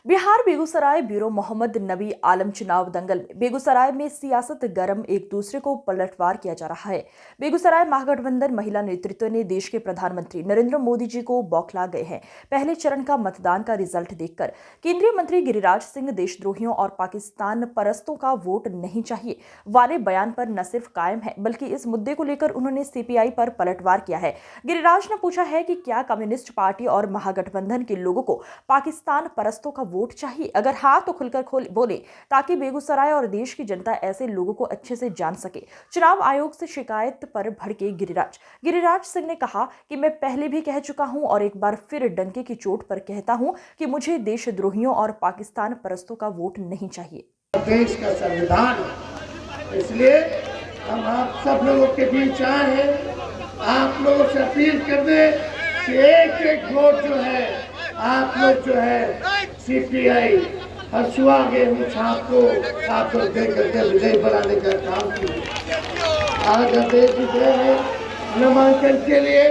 Bihar Begusarai bureau Mohammad नबी आलम चुनाव दंगल में बेगूसराय में सियासत गरम, एक दूसरे को पलटवार किया जा रहा है। बेगूसराय महागठबंधन महिला नेतृत्व ने देश के प्रधानमंत्री नरेंद्र मोदी जी को बौखला गए हैं। पहले चरण का मतदान का रिजल्ट देखकर केंद्रीय मंत्री गिरिराज सिंह देशद्रोहियों और पाकिस्तान परस्तों का वोट नहीं चाहिए वाले बयान पर न सिर्फ कायम है, बल्कि इस मुद्दे को लेकर उन्होंने सीपीआई पर पलटवार किया है। गिरिराज ने पूछा है कि क्या कम्युनिस्ट पार्टी और महागठबंधन के लोगों को पाकिस्तान परस्तों का वोट चाहिए? अगर हाँ तो खुलकर बोले, ताकि बेगूसराय और देश की जनता ऐसे लोगों को अच्छे से जान सके। चुनाव आयोग से शिकायत पर भड़के गिरिराज सिंह ने कहा कि मैं पहले भी कह चुका हूं और एक बार फिर डंके की चोट पर कहता हूं कि मुझे देशद्रोहियों और पाकिस्तान परस्तों का वोट नहीं चाहिए। देश का संविधान, इसलिए हम आप सब लोगों के बीच आए हैं। आप लोगों से अपील कर दे कि एक एक वोट जो है आप लोग जो है सीपीआई हसुआ गेहूं छाप को आप लोग दे करके विजयी बनाने का काम किया। आज देश विजय है नामांकन के लिए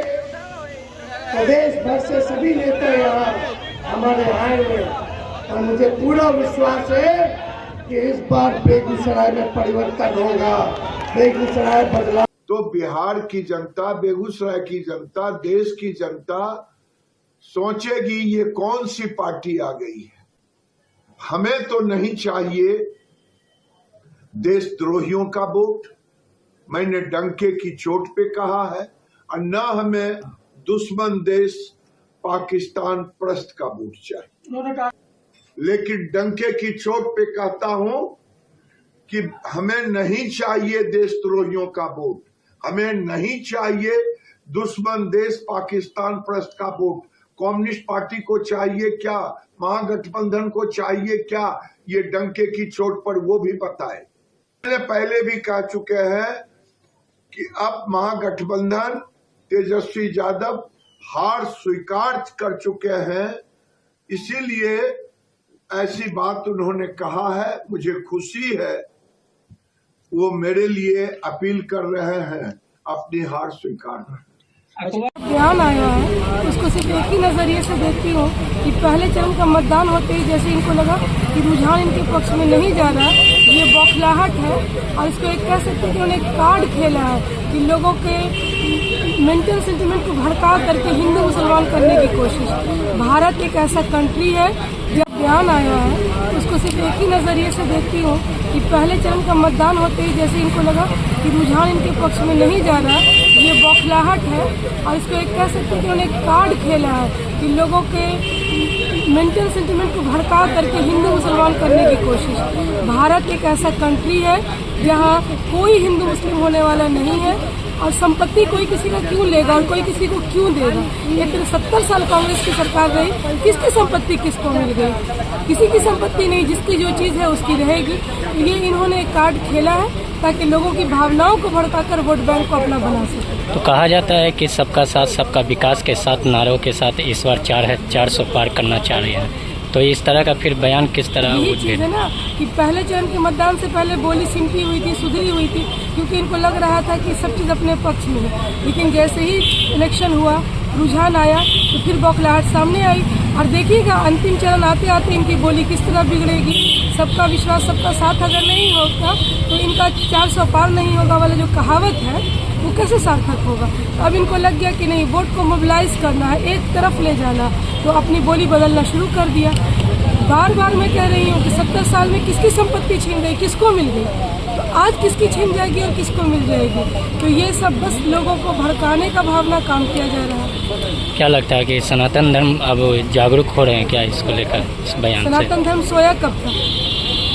प्रदेश भर से सभी नेता यहाँ हमारे आए हुए, और मुझे पूरा विश्वास है कि इस बार बेगूसराय में परिवर्तन होगा, बेगूसराय बदलाव। तो बिहार की जनता, बेगूसराय की जनता, देश की जनता सोचेगी ये कौन सी पार्टी आ गई है। हमें तो नहीं चाहिए देशद्रोहियों का वोट, मैंने डंके की चोट पे कहा है, और न हमें दुश्मन देश पाकिस्तान परस्त का वोट चाहिए। लेकिन डंके की चोट पे कहता हूं कि हमें नहीं चाहिए देशद्रोहियों का वोट, हमें नहीं चाहिए दुश्मन देश पाकिस्तान परस्त का वोट। कम्युनिस्ट पार्टी को चाहिए क्या, महागठबंधन को चाहिए क्या, ये डंके की चोट पर वो भी बताए। मैंने पहले भी कह चुके हैं कि अब महागठबंधन तेजस्वी यादव हार स्वीकार कर चुके हैं, इसीलिए ऐसी बात उन्होंने कहा है। मुझे खुशी है वो मेरे लिए अपील कर रहे हैं अपनी हार स्वीकार करने। बयान आया है उसको सिर्फ एक ही नजरिए से देखती हूँ कि पहले चरण का मतदान होते ही जैसे इनको लगा कि रुझान इनके पक्ष में नहीं जा रहा, ये बौखलाहट है। और इसको एक कह सकते हैं कि उन्होंने कार्ड खेला है कि लोगों के मेंटल सेंटिमेंट को भड़का करके हिंदू मुसलमान करने की कोशिश। भारत एक ऐसा कंट्री है, जब बयान आया है उसको सिर्फ एक ही नजरिए से देखती हूँ कि पहले चरण का मतदान होते ही जैसे इनको लगा कि रुझान इनके पक्ष में नहीं जा रहा, ये बौखलाहट है। और इसको एक कह सकते हैं कि उन्होंने कार्ड खेला है कि लोगों के मेंटल सेंटिमेंट को भड़का करके हिंदू मुसलमान करने की कोशिश। भारत एक ऐसा कंट्री है जहाँ कोई हिंदू मुस्लिम होने वाला नहीं है, और संपत्ति कोई किसी का क्यों लेगा और कोई किसी को क्यों देगा। ये फिर 70 साल कांग्रेस की सरकार रही, किसकी संपत्ति किसको मिल गई? किसी की संपत्ति नहीं, जिसकी जो चीज़ है उसकी रहेगी। ये इन्होंने एक कार्ड खेला है ताकि लोगों की भावनाओं को भड़काकर वोट बैंक को अपना बना सके। तो कहा जाता है कि सबका साथ सबका विकास के साथ नारों के साथ इस बार 400 पार करना चाह रहे हैं, तो इस तरह का फिर बयान किस तरह? यही चीज़ है ना कि पहले चरण के मतदान से पहले बोली सिमटी हुई थी, सुधरी हुई थी, क्योंकि इनको लग रहा था कि सब चीज़ अपने पक्ष में है। लेकिन जैसे ही इलेक्शन हुआ, रुझान आया, तो फिर बौखलाहट सामने आई। और देखिएगा अंतिम चरण आते आते इनकी बोली किस तरह बिगड़ेगी। सबका विश्वास सबका साथ अगर नहीं होगा तो इनका 400 पार नहीं होगा वाला जो कहावत है वो कैसे सार्थक होगा। अब इनको लग गया कि नहीं, वोट को मोबिलाइज करना है, एक तरफ ले जाना, तो अपनी बोली बदलना शुरू कर दिया। बार बार मैं कह रही हूँ कि 70 साल में किसकी संपत्ति छीन गई, किसको मिल गई, तो आज किसकी छीन जाएगी और किसको मिल जाएगी। तो ये सब बस लोगों को भड़काने का भावना काम किया जा रहा है। क्या लगता है कि सनातन धर्म अब जागरूक हो रहे हैं क्या इसको लेकर, इस बयान से? सनातन धर्म सोया कब था?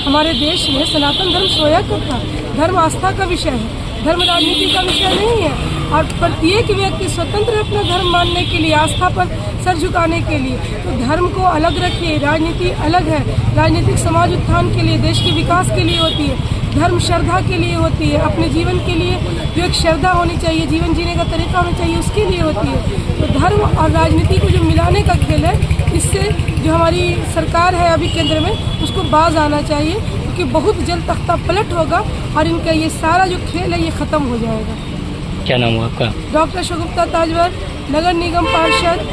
हमारे देश में सनातन धर्म सोया कब था? धर्म आस्था का विषय है, धर्म राजनीति का विषय नहीं है। और प्रत्येक व्यक्ति स्वतंत्र है अपना धर्म मानने के लिए, आस्था पर सर झुकाने के लिए। तो धर्म को अलग रखिए, राजनीति अलग है। राजनीतिक समाज उत्थान के लिए, देश के विकास के लिए होती है, धर्म श्रद्धा के लिए होती है, अपने जीवन के लिए जो एक श्रद्धा होनी चाहिए, जीवन जीने का तरीका होना चाहिए, उसके लिए होती है। तो धर्म और राजनीति को जो मिलाने का खेल है, इससे जो हमारी सरकार है अभी केंद्र में, उसको बाज आना चाहिए, क्योंकि बहुत जल्द तख्ता पलट होगा और इनका ये सारा जो खेल है ये ख़त्म हो जाएगा। क्या नाम हुआ आपका? डॉक्टर शगुफ्ता ताजवर, नगर निगम पार्षद,